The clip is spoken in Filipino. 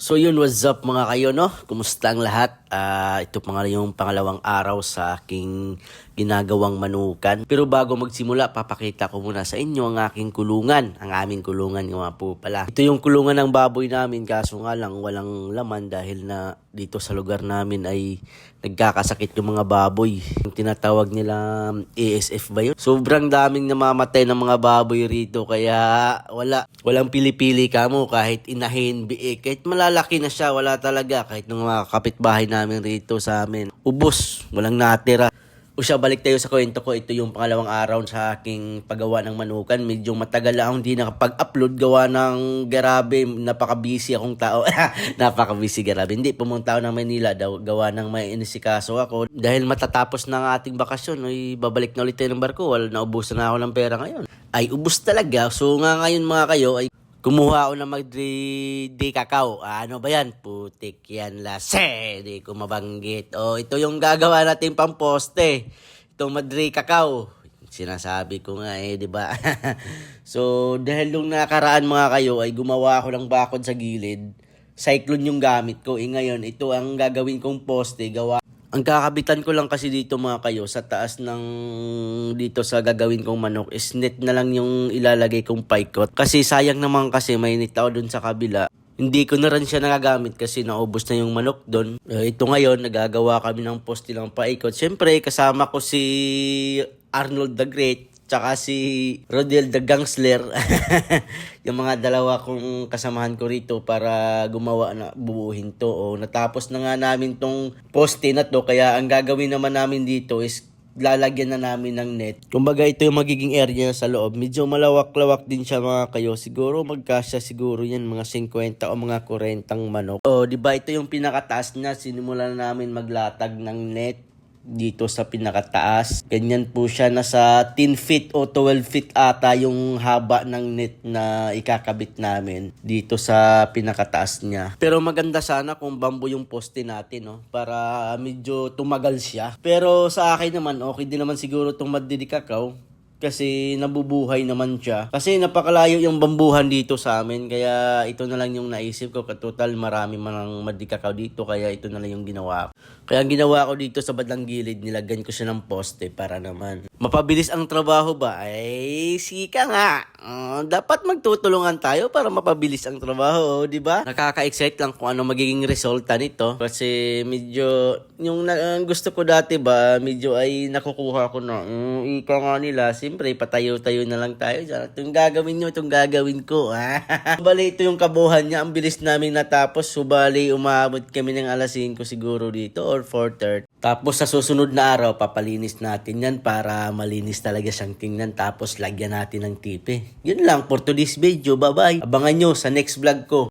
So yun, what's up mga kayo, no? Kumusta ang lahat? Ito pa nga yung pangalawang araw sa aking ginagawang manukan. Pero bago magsimula, papakita ko muna sa inyo ang aking kulungan. Ang aming kulungan nga po pala. Ito yung kulungan ng baboy namin, kaso nga lang walang laman dahil na dito sa lugar namin ay nagkakasakit yung mga baboy. Yung tinatawag nila ASF ba yun? Sobrang daming namamatay ng mga baboy rito, kaya walang pili-pili kamo kahit inahin, biik. Kahit malalaki na siya, wala talaga. Kahit nung mga kapitbahay namin rito sa amin, ubos, walang natira. O siya, balik tayo sa kwento ko. Ito yung pangalawang araw sa aking paggawa ng manukan. Medyo matagal lang akong hindi nakapag-upload gawa ng grabe. Napaka-busy akong tao. Napaka-busy, grabe. Hindi, pumunta ako ng Manila daw gawa ng may inisikaso ako. Dahil matatapos na ang ating bakasyon, ay babalik na ulit tayo ng barko. Naubusan na ako ng pera ngayon. Ay, ubos talaga. So nga ngayon mga kayo, ay kumuha ako ng Madrid Cacao. Ano ba yan? Putik yan lase. Di ko mabanggit. Ito yung gagawa natin pang poste. Itong Madrid Cacao. Sinasabi ko nga di ba? So, dahil nung nakaraan mga kayo, ay gumawa ako ng bakod sa gilid. Cyclone yung gamit ko. Ngayon, ito ang gagawin kong poste. Ang kakabitan ko lang kasi dito mga kayo sa taas ng dito sa gagawin kong manok is net na lang yung ilalagay kong paikot. Kasi sayang naman kasi may net ako dun sa kabila. Hindi ko na rin siya nagagamit kasi naubos na yung manok dun. Ito ngayon, nagagawa kami ng poste ng paikot. Siyempre, kasama ko si Arnold the Great. Tsaka si Rodel the Gangsler. Yung mga dalawa kong kasamahan ko rito para gumawa na bubuhin to. Natapos na nga namin tong poste na to. Kaya ang gagawin naman namin dito is lalagyan na namin ng net. Kumbaga ito yung magiging area sa loob. Medyo malawak-lawak din siya mga kayo. Siguro magkasya siguro yan mga 50 o mga 40 manok. Diba ito yung pinakataas na. Sinimulan na namin maglatag ng net dito sa pinakataas. Ganyan po siya, nasa 10 feet o 12 feet ata yung haba ng net na ikakabit namin dito sa pinakataas niya. Pero maganda sana kung bamboo yung poste natin, no? Para medyo tumagal siya. Pero sa akin naman, okay din naman siguro itong Madrid Cacao. Kasi nabubuhay naman siya. Kasi napakalayo yung bambuhan dito sa amin. Kaya ito na lang yung naisip ko. Total marami man ang Madrid Cacao dito. Kaya ito na lang yung ginawa ko. Kaya ang ginawa ko dito sa bandang gilid, nilagyan ko siya ng poste para naman mapabilis ang trabaho ba? Ay, sika nga. Dapat magtutulungan tayo para mapabilis ang trabaho, di ba? Nakaka-excite lang kung ano magiging resulta nito. Kasi medyo, yung gusto ko dati ba, medyo ay nakukuha ko na. Ika nga nila, siyempre, patayo-tayo na lang tayo dyan. Itong gagawin nyo, itong gagawin ko. Subali, ito yung kabuhan niya. Ang bilis namin natapos. Subali, umabot kami ng alas 5 siguro dito or 4:30. Tapos sa susunod na araw, papalinis natin yan para malinis talaga siyang tingnan. Tapos lagyan natin ng tipe. Yun lang for today's video. Bye-bye. Abangan nyo sa next vlog ko.